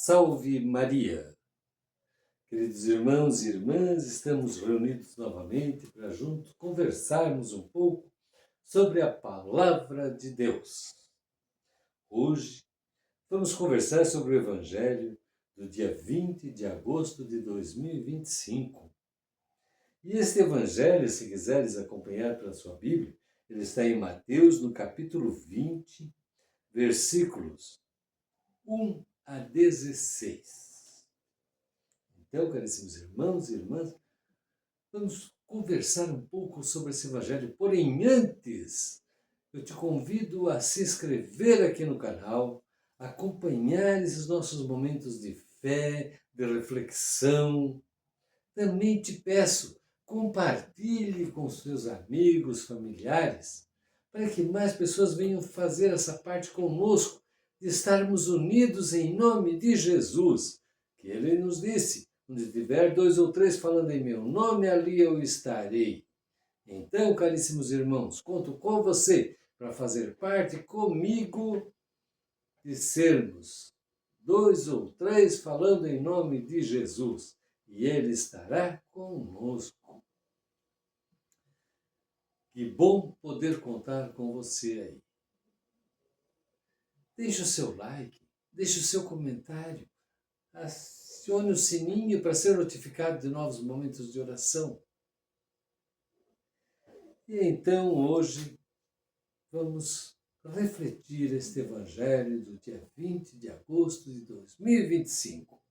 Salve Maria! Queridos irmãos e irmãs, estamos reunidos novamente para juntos conversarmos um pouco sobre a Palavra de Deus. Hoje vamos conversar sobre o Evangelho do dia 20 de agosto de 2025. E este Evangelho, se quiseres acompanhar pela sua Bíblia, ele está em Mateus, no capítulo 20, versículos 1 a 16. Então, caríssimos irmãos e irmãs, vamos conversar um pouco sobre esse Evangelho. Porém, antes, eu te convido a se inscrever aqui no canal, acompanhar esses nossos momentos de fé, de reflexão. Também te peço, compartilhe com seus amigos, familiares, para que mais pessoas venham fazer essa parte conosco, de estarmos unidos em nome de Jesus, que Ele nos disse: onde tiver 2 ou 3 falando em meu nome, ali eu estarei. Então, caríssimos irmãos, conto com você para fazer parte comigo de sermos 2 ou 3 falando em nome de Jesus. E Ele estará conosco. Que bom poder contar com você aí. Deixe o seu like, deixe o seu comentário, acione o sininho para ser notificado de novos momentos de oração. E então hoje vamos refletir este Evangelho do dia 20 de agosto de 2025.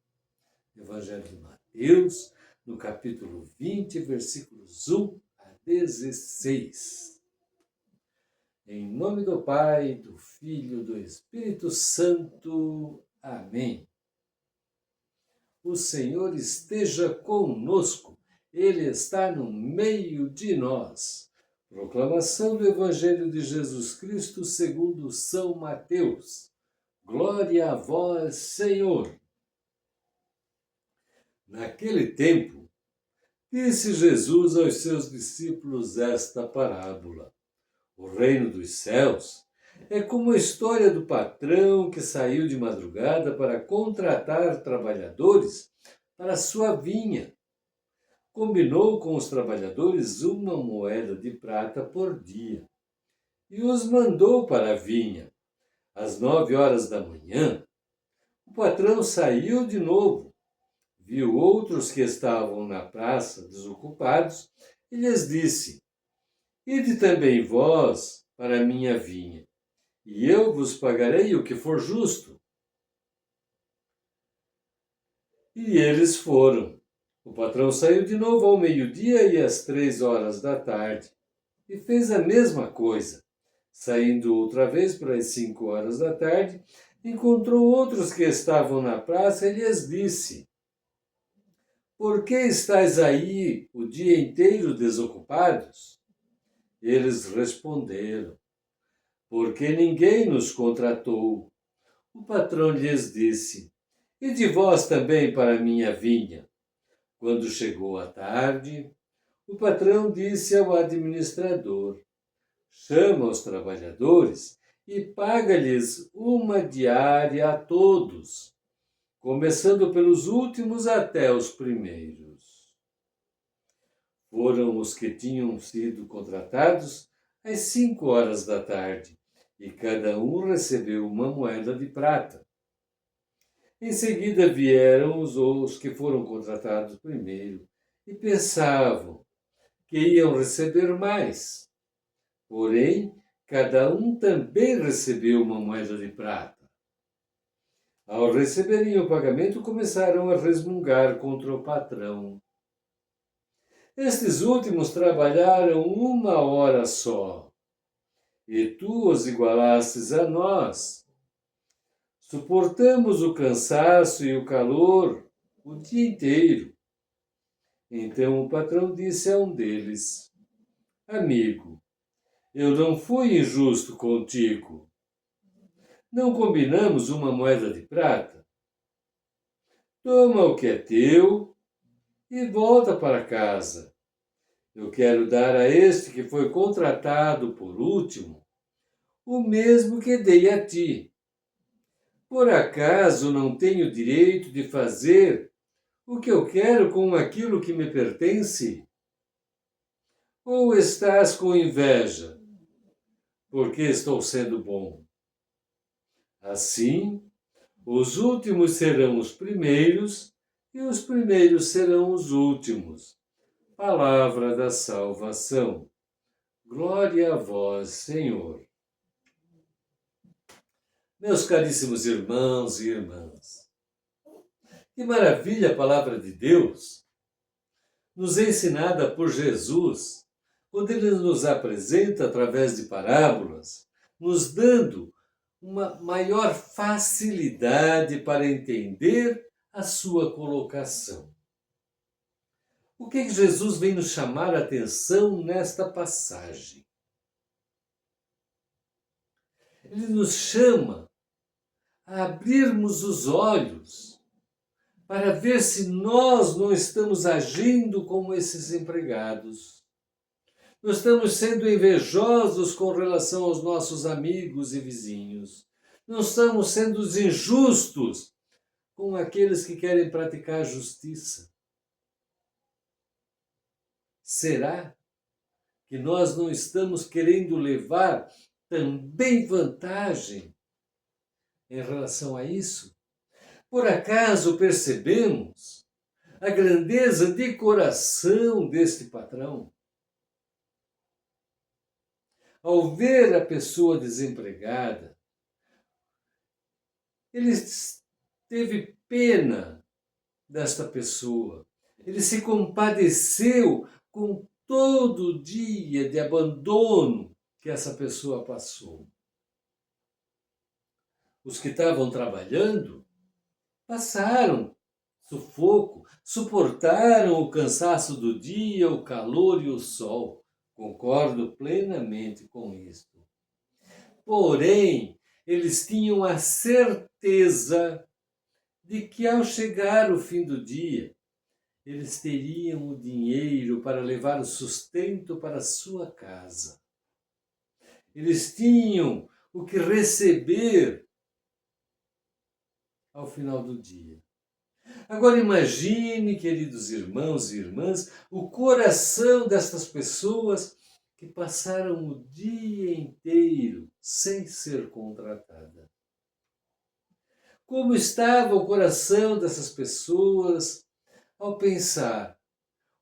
Evangelho de Mateus, no capítulo 20, versículos 1 a 16. Em nome do Pai, do Filho e do Espírito Santo. Amém. O Senhor esteja conosco, Ele está no meio de nós. Proclamação do Evangelho de Jesus Cristo segundo São Mateus. Glória a vós, Senhor. Naquele tempo, disse Jesus aos seus discípulos esta parábola. O reino dos céus é como a história do patrão que saiu de madrugada para contratar trabalhadores para sua vinha. Combinou com os trabalhadores 1 moeda de prata por dia e os mandou para a vinha. Às 9 horas da manhã, o patrão saiu de novo, viu outros que estavam na praça desocupados e lhes disse: ide também vós para a minha vinha, e eu vos pagarei o que for justo. E eles foram. O patrão saiu de novo ao meio-dia e às 3 horas da tarde, e fez a mesma coisa. Saindo outra vez para as 5 horas da tarde, encontrou outros que estavam na praça e lhes disse: por que estáis aí o dia inteiro desocupados? Eles responderam: porque ninguém nos contratou. O patrão lhes disse: ide vós também para a minha vinha. Quando chegou a tarde, o patrão disse ao administrador: chama os trabalhadores e paga-lhes uma diária a todos, começando pelos últimos até os primeiros. Foram os que tinham sido contratados às 5 horas da tarde, e cada um recebeu 1 moeda de prata. Em seguida vieram os que foram contratados primeiro, e pensavam que iam receber mais. Porém, cada um também recebeu 1 moeda de prata. Ao receberem o pagamento, começaram a resmungar contra o patrão. Estes últimos trabalharam 1 hora só, e tu os igualastes a nós. Suportamos o cansaço e o calor o dia inteiro. Então o patrão disse a um deles: amigo, eu não fui injusto contigo. Não combinamos 1 moeda de prata? Toma o que é teu e volta para casa. Eu quero dar a este que foi contratado por último o mesmo que dei a ti. Por acaso não tenho direito de fazer o que eu quero com aquilo que me pertence? Ou estás com inveja, porque estou sendo bom? Assim, os últimos serão os primeiros e os primeiros serão os últimos. Palavra da salvação. Glória a vós, Senhor. Meus caríssimos irmãos e irmãs, que maravilha a palavra de Deus, nos ensinada por Jesus, quando ele nos apresenta através de parábolas, nos dando uma maior facilidade para entender a sua colocação. O que Jesus vem nos chamar a atenção nesta passagem? Ele nos chama a abrirmos os olhos para ver se nós não estamos agindo como esses empregados. Nós estamos sendo invejosos com relação aos nossos amigos e vizinhos. Não estamos sendo injustos com aqueles que querem praticar justiça. Será que nós não estamos querendo levar também vantagem em relação a isso? Por acaso percebemos a grandeza de coração deste patrão? Ao ver a pessoa desempregada, ele teve pena desta pessoa. Ele se compadeceu com todo o dia de abandono que essa pessoa passou. Os que estavam trabalhando passaram sufoco, suportaram o cansaço do dia, o calor e o sol. Concordo plenamente com isto. Porém, eles tinham a certeza de que ao chegar o fim do dia, eles teriam o dinheiro para levar o sustento para a sua casa. Eles tinham o que receber ao final do dia. Agora imagine, queridos irmãos e irmãs, o coração destas pessoas que passaram o dia inteiro sem ser contratada. Como estava o coração dessas pessoas ao pensar: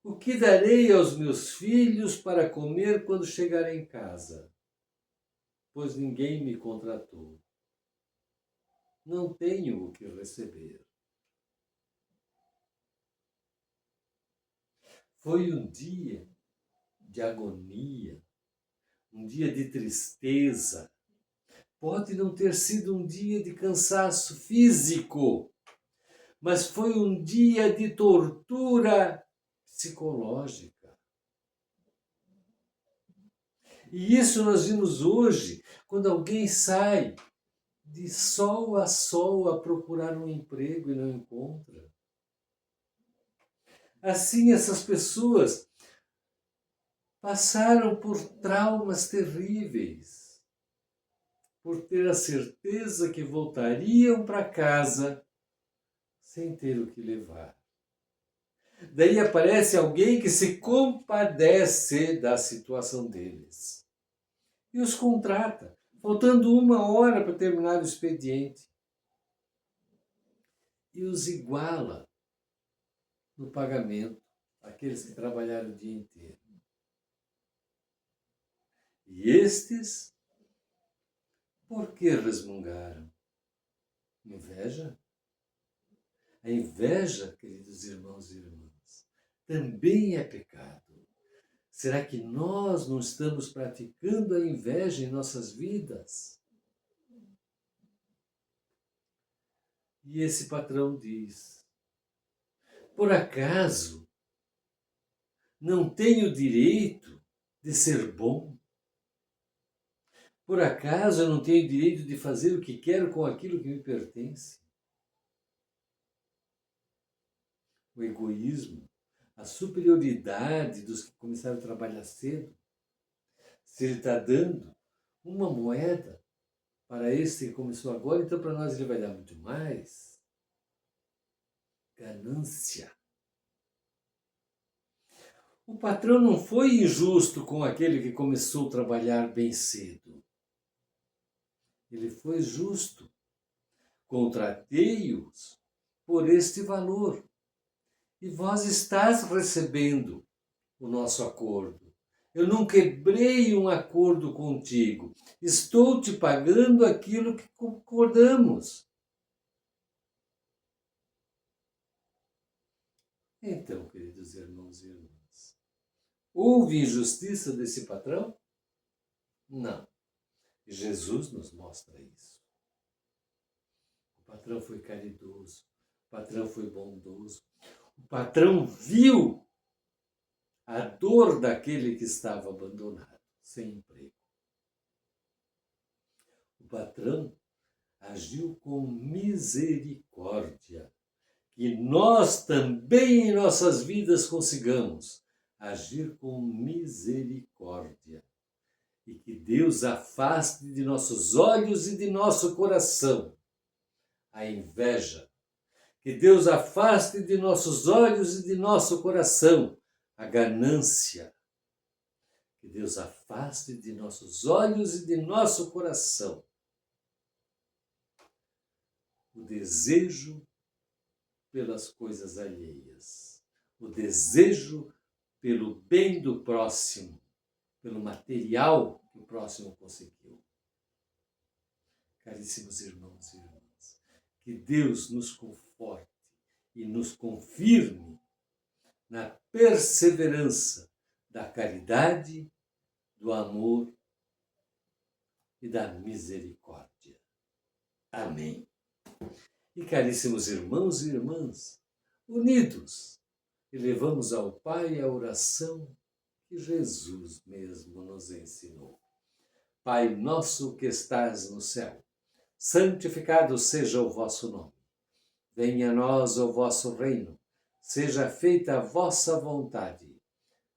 o que darei aos meus filhos para comer quando chegar em casa? Pois ninguém me contratou. Não tenho o que receber. Foi um dia de agonia, um dia de tristeza. Pode não ter sido um dia de cansaço físico, mas foi um dia de tortura psicológica. E isso nós vimos hoje, quando alguém sai de sol a procurar um emprego e não encontra. Assim, essas pessoas passaram por traumas terríveis, por ter a certeza que voltariam para casa sem ter o que levar. Daí aparece alguém que se compadece da situação deles e os contrata, faltando 1 hora para terminar o expediente, e os iguala no pagamento àqueles que trabalharam o dia inteiro. E estes, por que resmungaram? Inveja? A inveja, queridos irmãos e irmãs, também é pecado. Será que nós não estamos praticando a inveja em nossas vidas? E esse patrão diz: por acaso não tenho direito de ser bom? Por acaso eu não tenho direito de fazer o que quero com aquilo que me pertence? O egoísmo, a superioridade dos que começaram a trabalhar cedo. Se ele está dando uma moeda para este que começou agora, então para nós ele vai dar muito mais. Ganância. O patrão não foi injusto com aquele que começou a trabalhar bem cedo. Ele foi justo. Contratei-os por este valor. E vós estás recebendo o nosso acordo. Eu não quebrei um acordo contigo. Estou te pagando aquilo que concordamos. Então, queridos irmãos e irmãs, houve injustiça desse patrão? Não. Jesus nos mostra isso. O patrão foi caridoso, o patrão foi bondoso, o patrão viu a dor daquele que estava abandonado, sem emprego. O patrão agiu com misericórdia. Que nós também em nossas vidas consigamos agir com misericórdia. E que Deus afaste de nossos olhos e de nosso coração a inveja. Que Deus afaste de nossos olhos e de nosso coração a ganância. Que Deus afaste de nossos olhos e de nosso coração o desejo pelas coisas alheias, o desejo pelo bem do próximo, pelo material que o próximo conseguiu. Caríssimos irmãos e irmãs, que Deus nos conforte e nos confirme na perseverança da caridade, do amor e da misericórdia. Amém. E caríssimos irmãos e irmãs, unidos, elevamos ao Pai a oração que Jesus mesmo nos ensinou. Pai nosso que estás no céu, santificado seja o vosso nome. Venha a nós o vosso reino, seja feita a vossa vontade,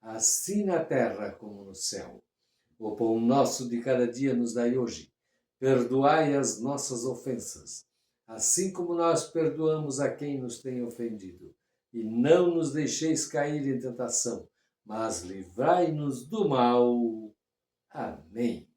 assim na terra como no céu. O pão nosso de cada dia nos dai hoje. Perdoai as nossas ofensas, assim como nós perdoamos a quem nos tem ofendido. E não nos deixeis cair em tentação, mas livrai-nos do mal. Amém.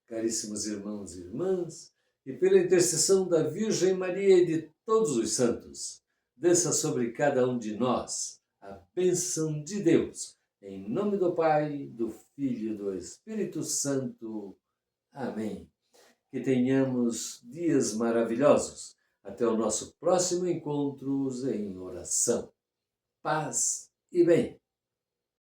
Caríssimos irmãos e irmãs, e pela intercessão da Virgem Maria e de todos os santos, desça sobre cada um de nós a bênção de Deus. Em nome do Pai, do Filho e do Espírito Santo. Amém. Que tenhamos dias maravilhosos. Até o nosso próximo encontro em oração. Paz e bem.